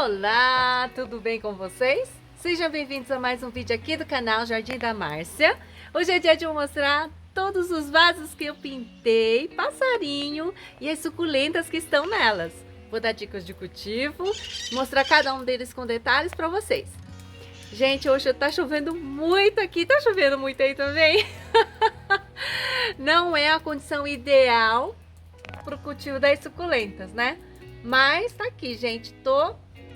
Olá, tudo bem com vocês? Sejam bem-vindos a mais um vídeo aqui do canal Jardim da Márcia. Hoje é dia de eu mostrar todos os vasos que eu pintei, passarinho e as suculentas que estão nelas. Vou dar dicas de cultivo, mostrar cada um deles com detalhes para vocês. Gente, hoje tá chovendo muito aqui, tá chovendo muito aí também? Não é a condição ideal para o cultivo das suculentas, né? Mas tá aqui, gente,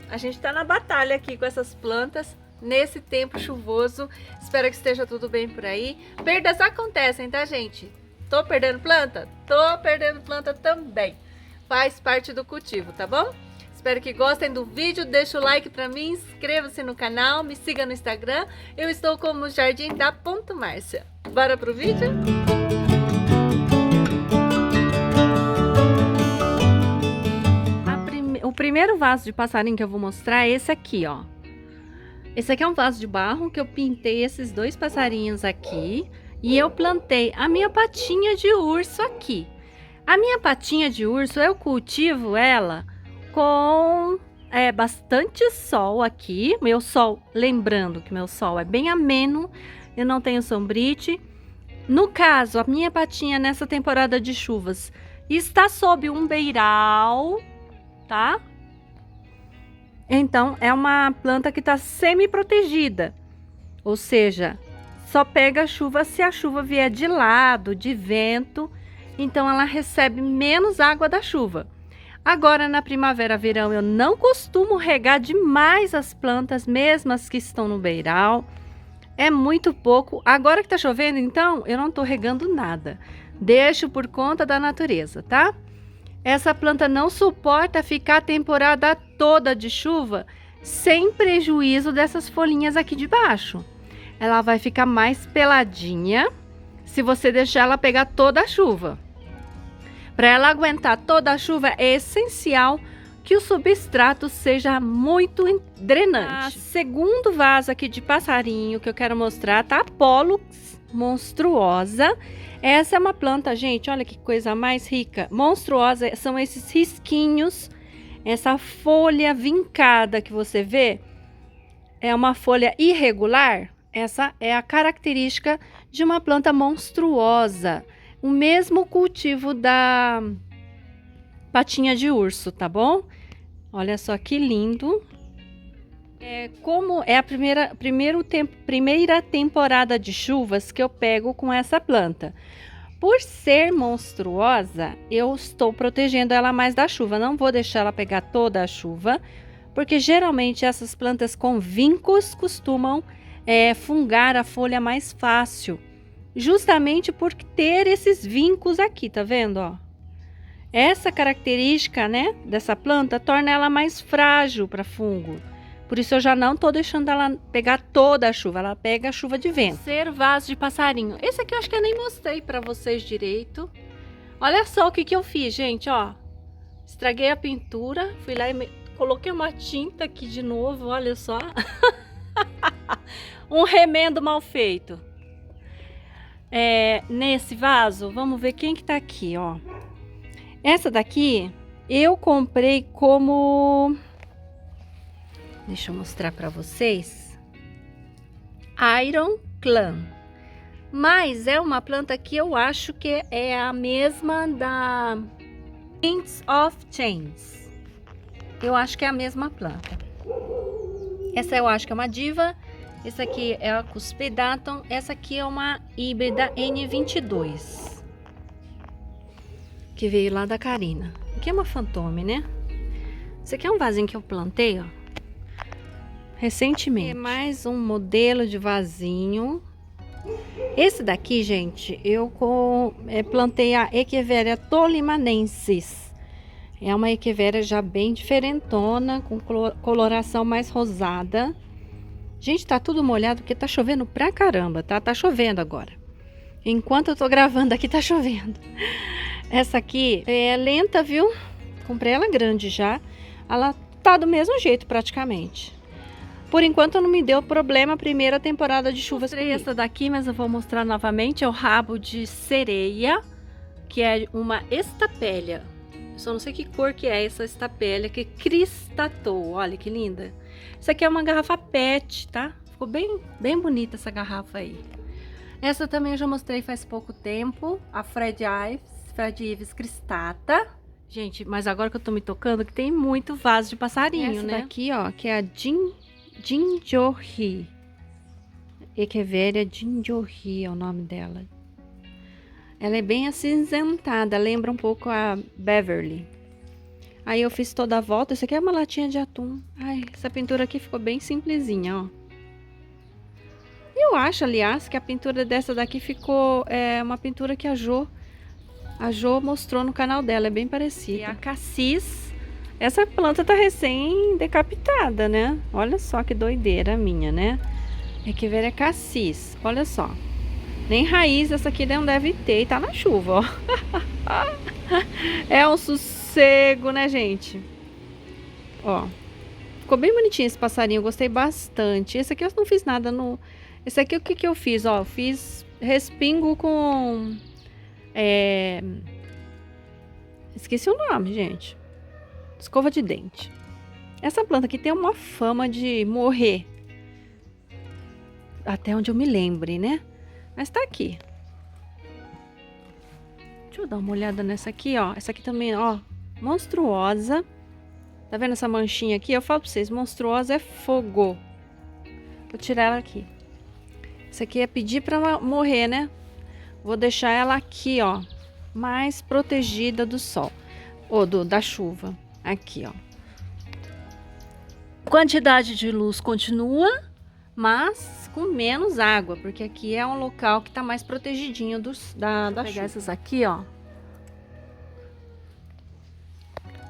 a gente tá na batalha aqui com essas plantas nesse tempo chuvoso. Espero que esteja tudo bem por aí. Perdas acontecem, tá, gente? Tô perdendo planta? Tô perdendo planta também. Faz parte do cultivo, tá bom? Espero que gostem do vídeo, deixa o like pra mim, inscreva-se no canal, me siga no Instagram. Eu estou como Jardim da Márcia. Bora pro vídeo? O primeiro vaso de passarinho que eu vou mostrar é esse aqui, ó. Esse aqui é um vaso de barro que eu pintei esses dois passarinhos aqui. E eu plantei a minha patinha de urso aqui. A minha patinha de urso, eu cultivo ela com bastante sol aqui. Meu sol, lembrando que meu sol é bem ameno, eu não tenho sombrite. No caso, a minha patinha nessa temporada de chuvas está sob um beiral, tá? Então, é uma planta que está semi-protegida, ou seja, só pega chuva se a chuva vier de lado, de vento, então ela recebe menos água da chuva. Agora, na primavera, verão, eu não costumo regar demais as plantas, mesmo as que estão no beiral, é muito pouco. Agora que tá chovendo, então, eu não tô regando nada, deixo por conta da natureza, tá? Essa planta não suporta ficar a temporada toda de chuva sem prejuízo dessas folhinhas aqui de baixo. Ela vai ficar mais peladinha se você deixar ela pegar toda a chuva. Para ela aguentar toda a chuva, é essencial que o substrato seja muito drenante. Segundo vaso aqui de passarinho que eu quero mostrar, tá? A Pollux monstruosa. Essa é uma planta, gente, olha que coisa mais rica, monstruosa, são esses risquinhos, essa folha vincada que você vê, é uma folha irregular, essa é a característica de uma planta monstruosa, o mesmo cultivo da patinha de urso, tá bom? Olha só que lindo. Como é a primeira temporada de chuvas que eu pego com essa planta. Por ser monstruosa, eu estou protegendo ela mais da chuva. Não vou deixar ela pegar toda a chuva, porque geralmente essas plantas com vincos costumam fungar a folha mais fácil. Justamente por ter esses vincos aqui, tá vendo, ó? Essa característica, né, dessa planta torna ela mais frágil para fungo. Por isso eu já não tô deixando ela pegar toda a chuva, ela pega a chuva de vento. Ser vaso de passarinho. Esse aqui eu acho que eu nem mostrei para vocês direito. Olha só o que eu fiz, gente, ó. Estraguei a pintura, fui lá e coloquei uma tinta aqui de novo, olha só. Um remendo mal feito. Nesse vaso, vamos ver quem que tá aqui, ó. Essa daqui eu comprei como... Deixa eu mostrar para vocês. Iron Clan. Mas é uma planta que eu acho que é a mesma da Prince of Chains. Eu acho que é a mesma planta. Essa eu acho que é uma diva. Essa aqui é a Cuspidatum. Essa aqui é uma híbrida N22. Que veio lá da Karina. Aqui é uma fantôme, né? Esse aqui é um vasinho que eu plantei, ó. Recentemente. É mais um modelo de vasinho. Esse daqui, gente, eu plantei a Echeveria tolimanensis. É uma Echeveria já bem diferentona, com coloração mais rosada. Gente, tá tudo molhado porque tá chovendo pra caramba, tá? Tá chovendo agora. Enquanto eu tô gravando aqui, tá chovendo. Essa aqui é lenta, viu? Comprei ela grande já. Ela tá do mesmo jeito praticamente. Por enquanto não me deu problema a primeira temporada de chuvas. Mostrei essa daqui, mas eu vou mostrar novamente. É o rabo de sereia, que é uma estapélia. Só não sei que cor que é essa estapélia que cristatou. Olha que linda. Isso aqui é uma garrafa PET, tá? Ficou bem bonita essa garrafa aí. Essa também eu já mostrei faz pouco tempo. A Fred Ives Cristata. Gente, mas agora que eu tô me tocando, que tem muito vaso de passarinho, essa, né? Essa daqui, ó, que é a Jinjohee. Echeveria Jinjohee é o nome dela. Ela é bem acinzentada, lembra um pouco a Beverly. Aí eu fiz toda a volta. Isso aqui é uma latinha de atum. Ai, essa pintura aqui ficou bem simplesinha, ó. Eu acho, aliás, que a pintura dessa daqui ficou... uma pintura que a Jo mostrou no canal dela. É bem parecida. E a cassis. Essa planta tá recém decapitada, né? Olha só que doideira a minha, né? Echeveria cassis. Olha só. Nem raiz essa aqui não deve ter. E tá na chuva, ó. É um sossego, né, gente? Ó. Ficou bem bonitinho esse passarinho. Eu gostei bastante. Esse aqui eu não fiz nada no... Esse aqui o que eu fiz, ó. Fiz respingo com... Esqueci o nome, gente. Escova de dente. Essa planta aqui tem uma fama de morrer. Até onde eu me lembre, né? Mas tá aqui. Deixa eu dar uma olhada nessa aqui, ó. Essa aqui também, ó, monstruosa. Tá vendo essa manchinha aqui? Eu falo pra vocês, monstruosa é fogo. Vou tirar ela aqui. Essa aqui é pedir pra morrer, né? Vou deixar ela aqui, ó, mais protegida do sol. Ou da chuva. Aqui, ó. Quantidade de luz continua, mas com menos água, porque aqui é um local que tá mais protegidinho da chuva. Vou pegar essas aqui, ó.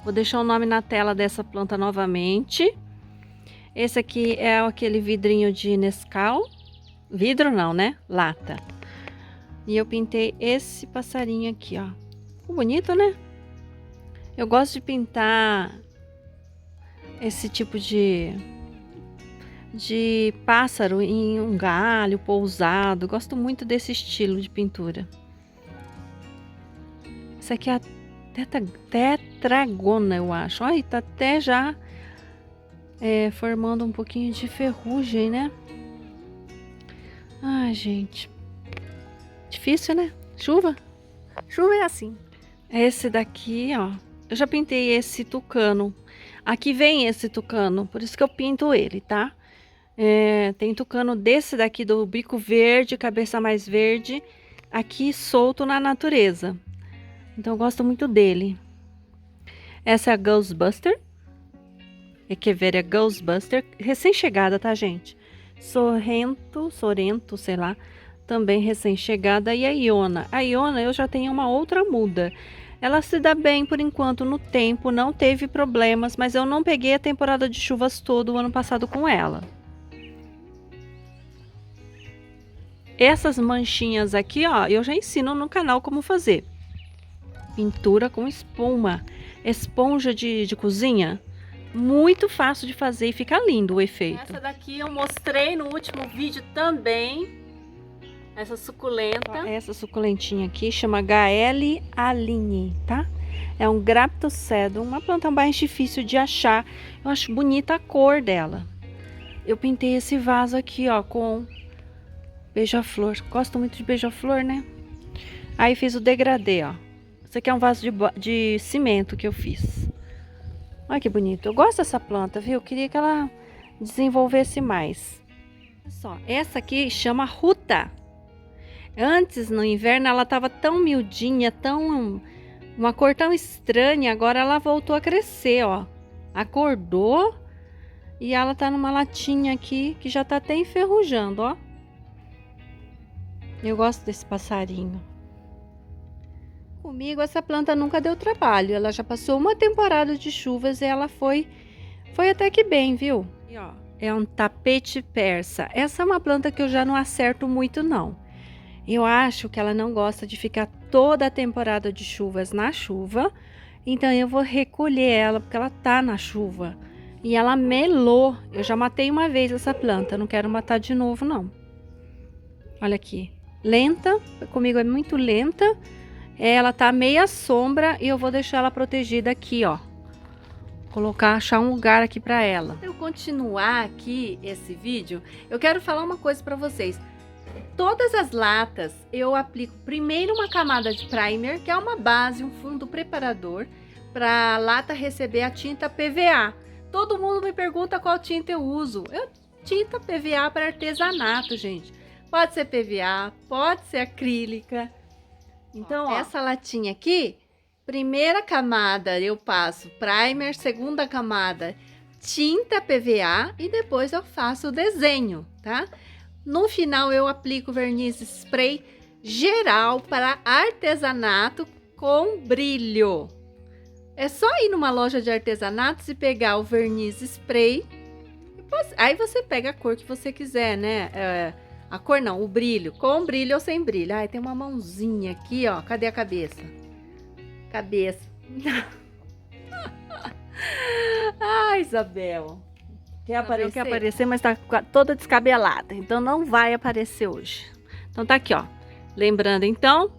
Vou deixar o nome na tela dessa planta novamente. Esse aqui é aquele vidrinho de Nescau. Vidro não, né? Lata. E eu pintei esse passarinho aqui, ó. Ficou bonito, né? Eu gosto de pintar esse tipo de pássaro em um galho pousado. Gosto muito desse estilo de pintura. Essa aqui é a tetragona, eu acho. Olha, tá até já formando um pouquinho de ferrugem, né? Ai, gente. Difícil, né? Chuva. Chuva é assim. Esse daqui, ó. Eu já pintei esse tucano. Aqui vem esse tucano, por isso que eu pinto ele, tá? Tem tucano desse daqui do bico verde, cabeça mais verde, aqui solto na natureza. Então eu gosto muito dele. Essa é a Ghostbuster. Echeveria Ghostbuster, recém-chegada, tá, gente? Sorrento, sei lá, também recém-chegada. E a Iona. A Iona eu já tenho uma outra muda. Ela se dá bem por enquanto no tempo, não teve problemas, mas eu não peguei a temporada de chuvas todo o ano passado com ela. Essas manchinhas aqui, ó, eu já ensino no canal como fazer. Pintura com espuma, esponja de cozinha. Muito fácil de fazer e fica lindo o efeito. Essa daqui eu mostrei no último vídeo também. Essa suculenta. Essa suculentinha aqui chama Gaelle Aline, tá? É um Graptocedum, uma planta mais difícil de achar. Eu acho bonita a cor dela. Eu pintei esse vaso aqui, ó, com beija-flor. Gosto muito de beija-flor, né? Aí fiz o degradê, ó. Esse aqui é um vaso de cimento que eu fiz. Olha que bonito. Eu gosto dessa planta, viu? Eu queria que ela desenvolvesse mais. Olha só, essa aqui chama Ruta. Antes, no inverno, ela tava tão miudinha, uma cor tão estranha. Agora ela voltou a crescer, ó. Acordou e ela tá numa latinha aqui que já tá até enferrujando, ó. Eu gosto desse passarinho. Comigo essa planta nunca deu trabalho. Ela já passou uma temporada de chuvas e ela foi até que bem, viu? E, ó, é um tapete persa. Essa é uma planta que eu já não acerto muito, não. Eu acho que ela não gosta de ficar toda a temporada de chuvas na chuva. Então eu vou recolher ela porque ela tá na chuva. E ela melou. Eu já matei uma vez essa planta. Não quero matar de novo, não. Olha aqui. Lenta. Comigo é muito lenta. Ela tá meia sombra e eu vou deixar ela protegida aqui, ó. Achar um lugar aqui para ela. Para eu continuar aqui esse vídeo, eu quero falar uma coisa para vocês. Todas as latas eu aplico primeiro uma camada de primer, que é uma base, um fundo preparador, para a lata receber a tinta PVA. Todo mundo me pergunta qual tinta eu uso. Tinta PVA para artesanato, gente. Pode ser PVA, pode ser acrílica. Então, ó, essa latinha aqui, primeira camada eu passo primer, segunda camada tinta PVA e depois eu faço o desenho, tá? No final eu aplico verniz spray geral para artesanato com brilho. É só ir numa loja de artesanatos e pegar o verniz spray. Aí você pega a cor que você quiser, né? A cor não, o brilho. Com brilho ou sem brilho. Ai, tem uma mãozinha aqui, ó. Cadê a cabeça? Cabeça. Ai, Isabel. Quer aparecer, mas tá toda descabelada. Então não vai aparecer hoje. Então tá aqui, ó. Lembrando, então,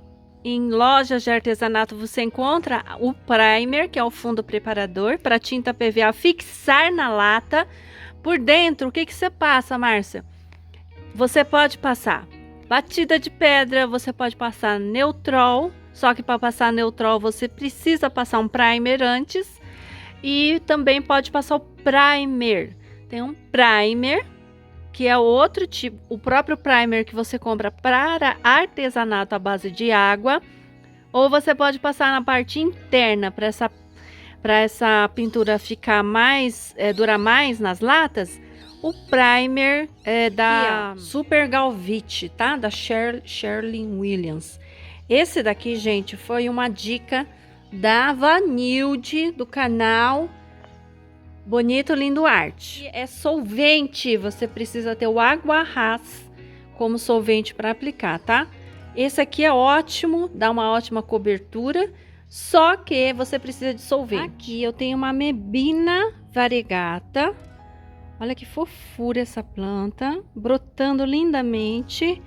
em lojas de artesanato você encontra o primer, que é o fundo preparador, para tinta PVA fixar na lata. Por dentro, o que que você passa, Márcia? Você pode passar batida de pedra, você pode passar Neutrol, só que para passar Neutrol você precisa passar um primer antes. E também pode passar o primer. Tem um primer, que é outro tipo, o próprio primer que você compra para artesanato à base de água. Ou você pode passar na parte interna para essa pintura ficar mais, durar mais nas latas. O primer é da Super Galvite, tá? Da Shirley Williams. Esse daqui, gente, foi uma dica da Vanilde, do canal Bonito Lindo Arte. É solvente, você precisa ter o Aguarrás como solvente para aplicar, tá? Esse aqui é ótimo, dá uma ótima cobertura, só que você precisa de solvente. Aqui eu tenho uma Mebina variegata. Olha que fofura essa planta, brotando lindamente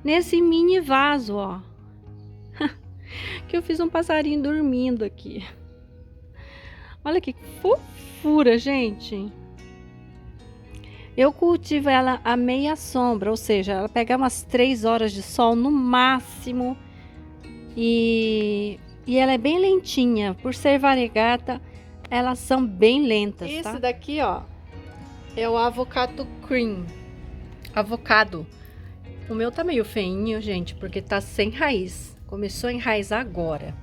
nesse mini vaso, ó. Que eu fiz um passarinho dormindo aqui. Olha que fofura, gente. Eu cultivo ela a meia sombra, ou seja, ela pega umas 3 horas de sol no máximo. E ela é bem lentinha. Por ser variegata, elas são bem lentas, tá? Esse daqui, ó, é o Avocado Cream. Avocado. O meu tá meio feinho, gente, porque tá sem raiz. Começou a enraizar agora.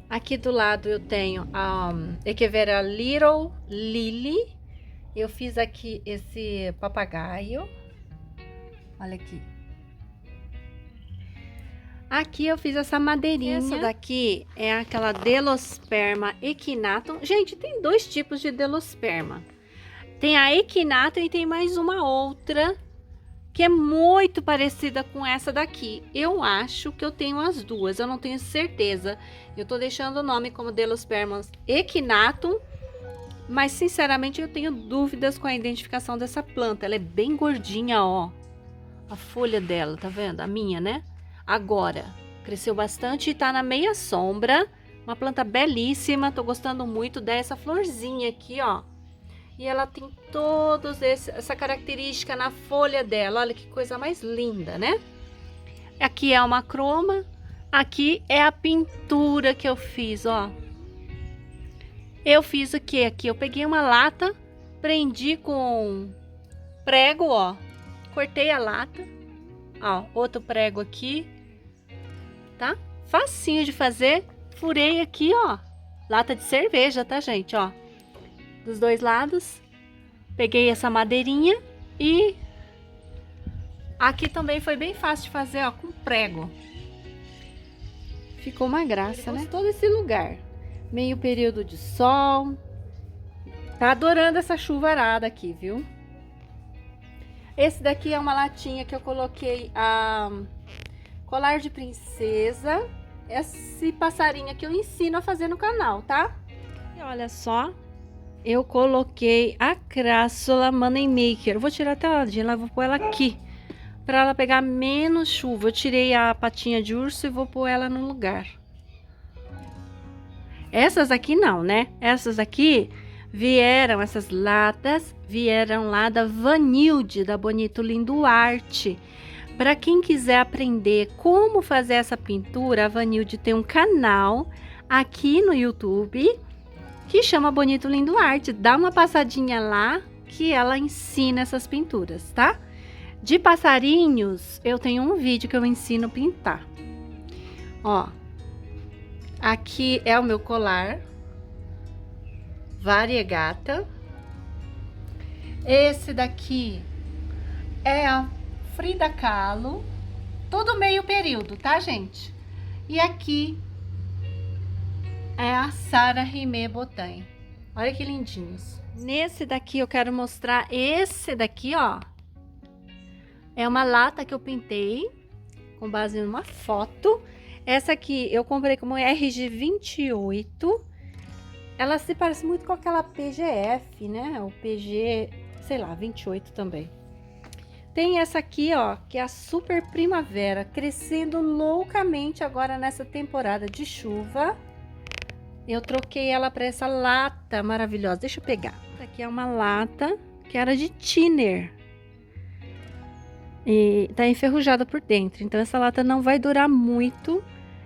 Aqui do lado eu tenho a Echeveria Little Lily. Eu fiz aqui esse papagaio. Olha aqui. Aqui eu fiz essa madeirinha. Essa daqui é aquela Delosperma equinatum. Gente, tem 2 tipos de Delosperma. Tem a equinatum e tem mais uma outra que é muito parecida com essa daqui. Eu acho que eu tenho as duas, eu não tenho certeza. Eu tô deixando o nome como Delosperma equinatum, mas sinceramente eu tenho dúvidas com a identificação dessa planta. Ela é bem gordinha, ó. A folha dela, tá vendo? A minha, né? Agora, cresceu bastante e tá na meia sombra. Uma planta belíssima, tô gostando muito dessa florzinha aqui, ó. E ela tem todos essa característica na folha dela. Olha que coisa mais linda, né? Aqui é uma croma. Aqui é a pintura que eu fiz, ó. Eu fiz o que aqui? Eu peguei uma lata, prendi com prego, ó. Cortei a lata. Ó, outro prego aqui. Tá? Facinho de fazer. Furei aqui, ó. Lata de cerveja, tá, gente? Ó. Dos 2 lados. Peguei essa madeirinha e aqui também foi bem fácil de fazer, ó, com prego. Ficou uma graça, né? Todo esse lugar. Meio período de sol. Tá adorando essa chuvarada aqui, viu? Esse daqui é uma latinha que eu coloquei a colar de princesa. Esse passarinho que eu ensino a fazer no canal, tá? E olha só. Eu coloquei a Crassula Moneymaker. Eu vou tirar até ela de lá, vou pôr ela aqui para ela pegar menos chuva. Eu tirei a patinha de urso e vou pôr ela no lugar. Essas aqui não, né? Essas aqui vieram, essas latas vieram lá da Vanilde, da Bonito Lindo Arte. Para quem quiser aprender como fazer essa pintura, a Vanilde tem um canal aqui no YouTube que chama Bonito Lindo Arte. Dá uma passadinha lá que ela ensina essas pinturas, tá? De passarinhos, eu tenho um vídeo que eu ensino a pintar. Ó, aqui é o meu colar variegata. Esse daqui é a Frida Kahlo, todo meio período, tá, gente? E aqui é a Sara Rimé Botin. Olha que lindinhos. Nesse daqui eu quero mostrar esse daqui, ó. É uma lata que eu pintei com base numa foto. Essa aqui eu comprei como RG28. Ela se parece muito com aquela PGF, né? O PG, sei lá, 28 também. Tem essa aqui, ó, que é a Super Primavera, crescendo loucamente agora nessa temporada de chuva. Eu troquei ela para essa lata maravilhosa. Deixa eu pegar. Essa aqui é uma lata que era de thinner. E tá enferrujada por dentro. Então essa lata não vai durar muito.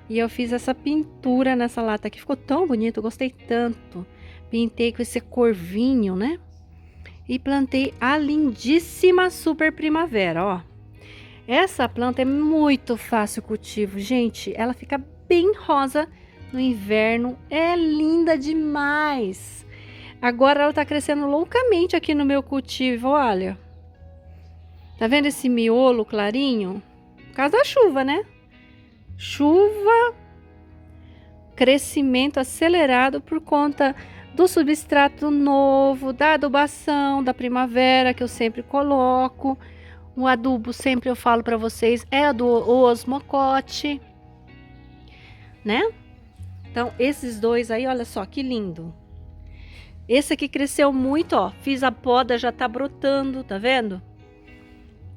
E eu fiz essa pintura nessa lata que ficou tão bonito, eu gostei tanto. Pintei com esse corvinho, né? E plantei a lindíssima Super Primavera, ó. Essa planta é muito fácil cultivo, gente. Ela fica bem rosa no inverno, é linda demais. Agora ela tá crescendo loucamente aqui no meu cultivo, olha. Tá vendo esse miolo clarinho? Por causa da chuva, né? Chuva, crescimento acelerado por conta do substrato novo, da adubação da primavera que eu sempre coloco. O adubo, sempre eu falo para vocês, é do osmocote, né? Então, esses dois aí, olha só que lindo. Esse aqui cresceu muito, ó. Fiz a poda, já tá brotando, tá vendo?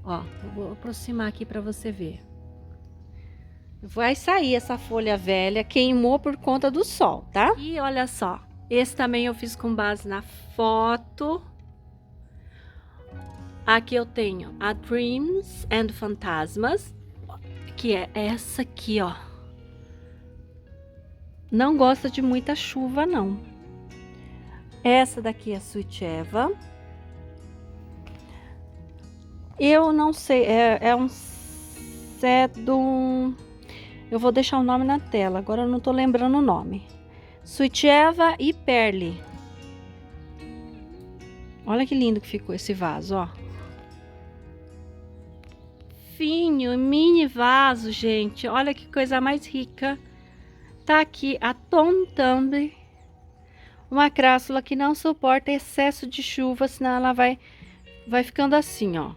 Ó, eu vou aproximar aqui para você ver. Vai sair essa folha velha, queimou por conta do sol, tá? E olha só, esse também eu fiz com base na foto. Aqui eu tenho a Dreams and Fantasmas, que é essa aqui, ó. Não gosta de muita chuva, não. Essa daqui é a Sweet Eva. Eu não sei, é um sedum... Eu vou deixar o nome na tela, agora eu não tô lembrando o nome. Sweet Eva e Perle. Olha que lindo que ficou esse vaso, ó. Finho, mini vaso, gente. Olha que coisa mais rica. Tá aqui a Tontambe. Uma crassula que não suporta excesso de chuva, senão ela vai ficando assim, ó.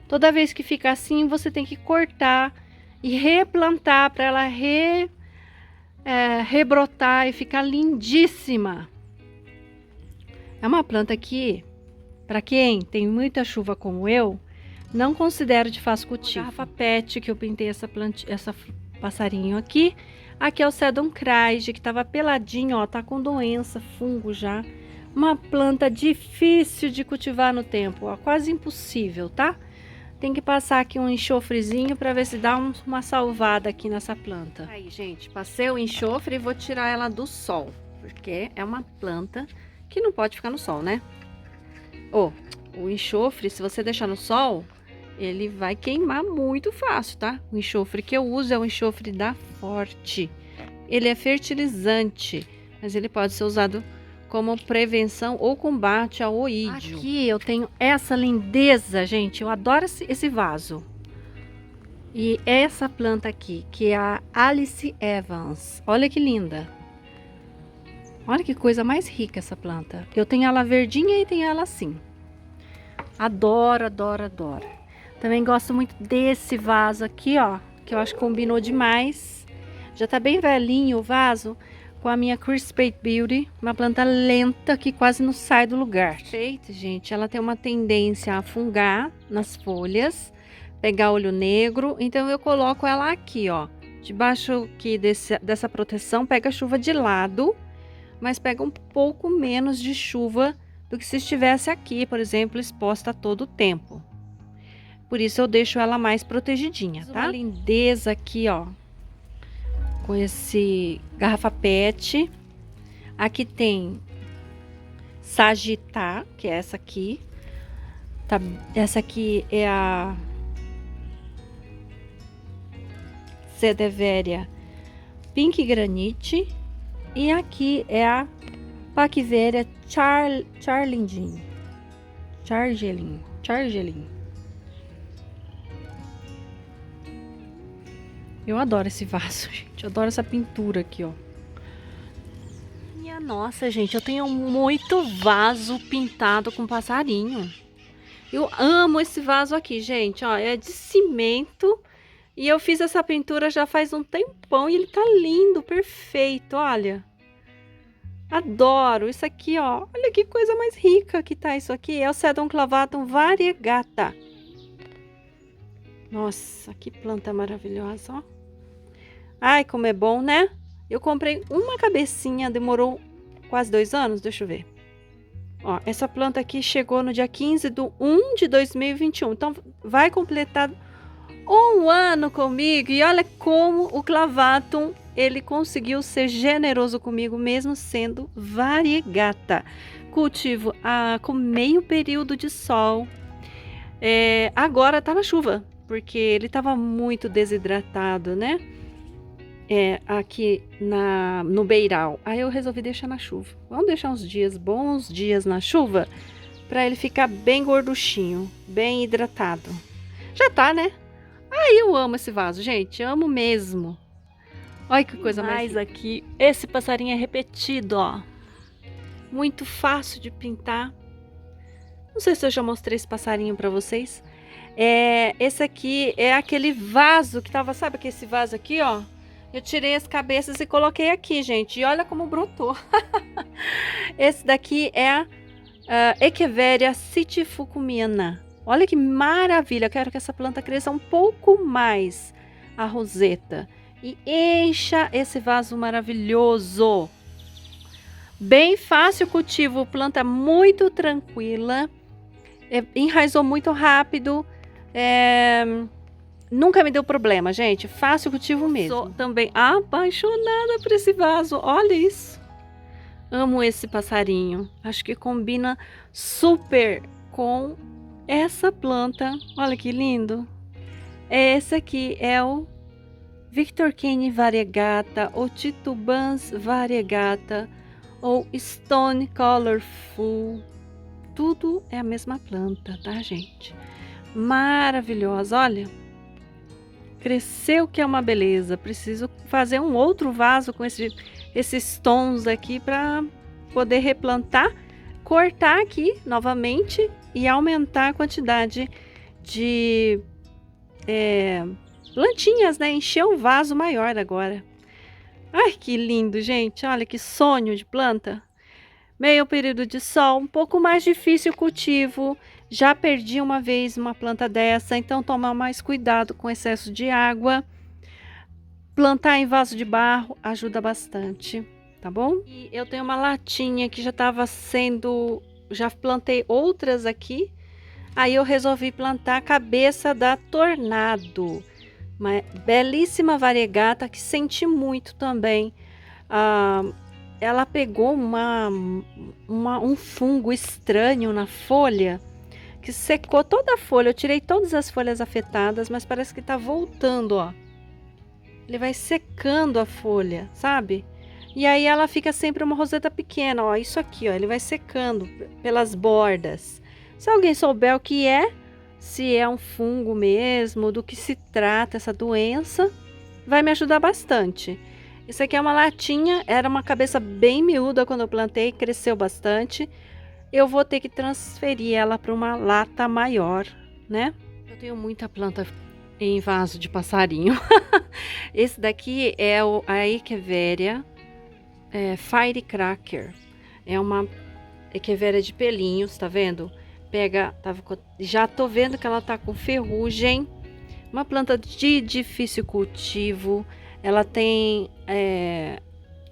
Toda vez que fica assim, você tem que cortar e replantar para ela rebrotar e ficar lindíssima. É uma planta que, para quem tem muita chuva como eu, não considero de fácil cultivo. Garrafa PET que eu pintei essa passarinho aqui. Aqui é o Sedum Craig, que tava peladinho, ó, tá com doença, fungo já. Uma planta difícil de cultivar no tempo, ó, quase impossível, tá? Tem que passar aqui um enxofrezinho para ver se dá uma salvada aqui nessa planta. Aí, gente, passei o enxofre e vou tirar ela do sol, porque é uma planta que não pode ficar no sol, né? O enxofre, se você deixar no sol, ele vai queimar muito fácil, tá? O enxofre que eu uso é o enxofre da Forte. Ele é fertilizante, mas ele pode ser usado como prevenção ou combate ao oídio. Aqui eu tenho essa lindeza, gente. Eu adoro esse vaso. E essa planta aqui, que é a Alice Evans. Olha que linda. Olha que coisa mais rica essa planta. Eu tenho ela verdinha e tenho ela assim. Adoro, adoro, adoro. Também gosto muito desse vaso aqui, ó. Que eu acho que combinou demais. Já tá bem velhinho o vaso. Com a minha Crispate Beauty, uma planta lenta que quase não sai do lugar. Feita, gente, ela tem uma tendência a fungar nas folhas, pegar olho negro. Então eu coloco ela aqui, ó, debaixo aqui dessa proteção. Pega a chuva de lado, mas pega um pouco menos de chuva do que se estivesse aqui, por exemplo, exposta a todo o tempo. Por isso eu deixo ela mais protegidinha, tá? Uma lindeza aqui, ó, com esse garrafa PET. Aqui tem Sagitá, que é essa aqui. Tá, essa aqui é a Sedeveria Pink Granite. E aqui é a Paquiveria Charlingin. Eu adoro esse vaso, gente. Eu adoro essa pintura aqui, ó. Minha nossa, gente, eu tenho muito vaso pintado com passarinho. Eu amo esse vaso aqui, gente, ó. É de cimento. E eu fiz essa pintura já faz um tempão e ele tá lindo, perfeito, olha. Adoro isso aqui, ó. Olha que coisa mais rica que tá isso aqui. É o Sedum clavatum variegata. Nossa, que planta maravilhosa, ó. Ai, como é bom, né? Eu comprei uma cabecinha, demorou quase 2 anos, deixa eu ver. Ó, essa planta aqui chegou no dia 15/1/2021. Então, vai completar 1 ano comigo. E olha como o clavatum, ele conseguiu ser generoso comigo, mesmo sendo variegata. Cultivo com meio período de sol. Agora tá na chuva, porque ele tava muito desidratado, né? Aqui no beiral. Aí eu resolvi deixar na chuva. Vamos deixar uns dias, bons dias na chuva, para ele ficar bem gorduchinho, bem hidratado. Já tá, né? Ai, eu amo esse vaso, gente. Amo mesmo. Olha que coisa mais aqui. Esse passarinho é repetido, ó. Muito fácil de pintar. Não sei se eu já mostrei esse passarinho para vocês. Esse aqui é aquele vaso que tava, sabe que esse vaso aqui, ó? Eu tirei as cabeças e coloquei aqui, gente. E olha como brotou. Esse daqui é a Echeveria sitifucumina. Olha que maravilha. Eu quero que essa planta cresça um pouco mais, a roseta. E encha esse vaso maravilhoso. Bem fácil o cultivo. Planta muito tranquila. Enraizou muito rápido. Nunca me deu problema, gente. Fácil o cultivo mesmo. Sou também apaixonada por esse vaso. Olha isso. Amo esse passarinho. Acho que combina super com essa planta. Olha que lindo. Esse aqui é o Victor Kane variegata, ou Titubans variegata, ou Stone Colorful. Tudo é a mesma planta, tá, gente? Maravilhosa, olha. Cresceu que é uma beleza. Preciso fazer um outro vaso com esses tons aqui para poder replantar, cortar aqui novamente e aumentar a quantidade de plantinhas, né? Encher um vaso maior agora. Ai, que lindo, gente. Olha que sonho de planta. Meio período de sol, um pouco mais difícil o cultivo. Já perdi uma vez uma planta dessa, então tomar mais cuidado com excesso de água. Plantar em vaso de barro ajuda bastante, tá bom? E eu tenho uma latinha que já estava sendo... Já plantei outras aqui. Aí eu resolvi plantar a cabeça da Tornado. Uma belíssima variegata que senti muito também. Ela pegou um fungo estranho na folha, que secou toda a folha. Eu tirei todas as folhas afetadas, mas parece que tá voltando, ó. Ele vai secando a folha, sabe? E aí ela fica sempre uma roseta pequena, ó. Isso aqui, ó, ele vai secando pelas bordas. Se alguém souber o que é, se é um fungo mesmo, do que se trata essa doença, vai me ajudar bastante. Isso aqui é uma latinha, era uma cabeça bem miúda quando eu plantei, cresceu bastante. Eu vou ter que transferir ela para uma lata maior, né? Eu tenho muita planta em vaso de passarinho. Esse daqui é a Echeveria Firecracker. É uma Echeveria de pelinhos, tá vendo? Já tô vendo que ela tá com ferrugem. Uma planta de difícil cultivo, ela tem,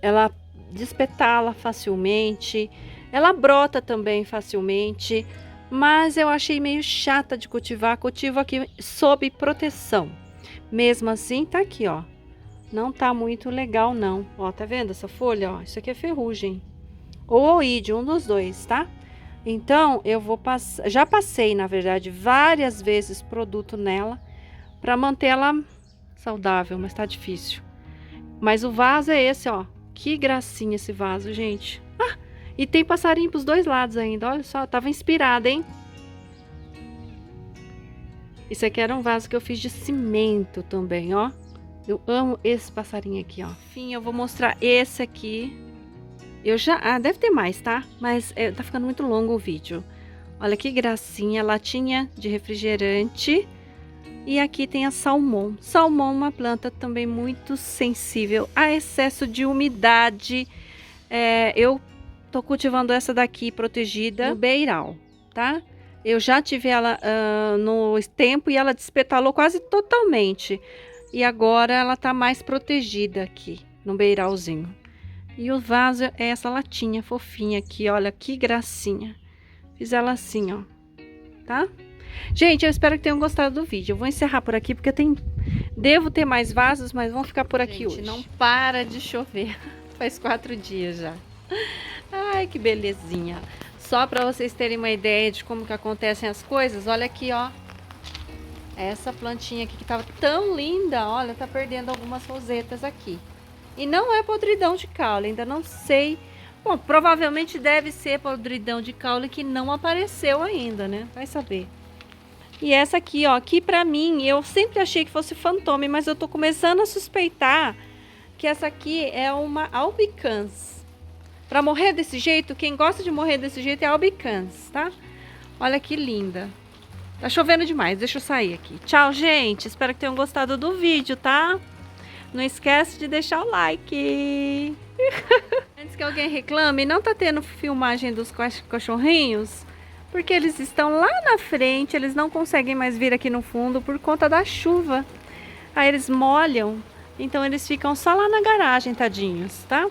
ela despetala facilmente, ela brota também facilmente, mas eu achei meio chata de cultivar. Cultivo aqui sob proteção. Mesmo assim, tá aqui, ó. Não tá muito legal, não. Ó, tá vendo essa folha? Ó, isso aqui é ferrugem. Ou oídio, um dos dois, tá? Então, eu vou passar. Já passei, na verdade, várias vezes produto nela para manter ela saudável, mas tá difícil. Mas o vaso é esse, ó. Que gracinha esse vaso, gente. Ah, e tem passarinho pros dois lados ainda. Olha só, tava inspirada, hein? Isso aqui era um vaso que eu fiz de cimento também, ó. Eu amo esse passarinho aqui, ó. Enfim, eu vou mostrar esse aqui. Eu já... Ah, deve ter mais, tá? Mas tá ficando muito longo o vídeo. Olha que gracinha, latinha de refrigerante. E aqui tem a salmão. Salmão é uma planta também muito sensível a excesso de umidade. Eu tô cultivando essa daqui protegida no beiral, tá? Eu já tive ela no tempo e ela despetalou quase totalmente. E agora ela tá mais protegida aqui no beiralzinho. E o vaso é essa latinha fofinha aqui, olha que gracinha. Fiz ela assim, ó, tá? Gente, eu espero que tenham gostado do vídeo. Eu vou encerrar por aqui porque devo ter mais vasos, mas vão ficar por aqui hoje. Não para de chover. Faz 4 dias já. Ai, que belezinha. Só para vocês terem uma ideia de como que acontecem as coisas, olha aqui, ó. Essa plantinha aqui que tava tão linda, olha, tá perdendo algumas rosetas aqui. E não é podridão de caule, ainda não sei. Bom, provavelmente deve ser podridão de caule que não apareceu ainda, né? Vai saber. E essa aqui, ó, aqui pra mim, eu sempre achei que fosse fantôme, mas eu tô começando a suspeitar que essa aqui é uma albicans. Pra morrer desse jeito, quem gosta de morrer desse jeito é albicans, tá? Olha que linda. Tá chovendo demais, deixa eu sair aqui. Tchau, gente. Espero que tenham gostado do vídeo, tá? Não esquece de deixar o like. Antes que alguém reclame, não tá tendo filmagem dos cachorrinhos, porque eles estão lá na frente, eles não conseguem mais vir aqui no fundo por conta da chuva. Aí eles molham, então eles ficam só lá na garagem, tadinhos, tá?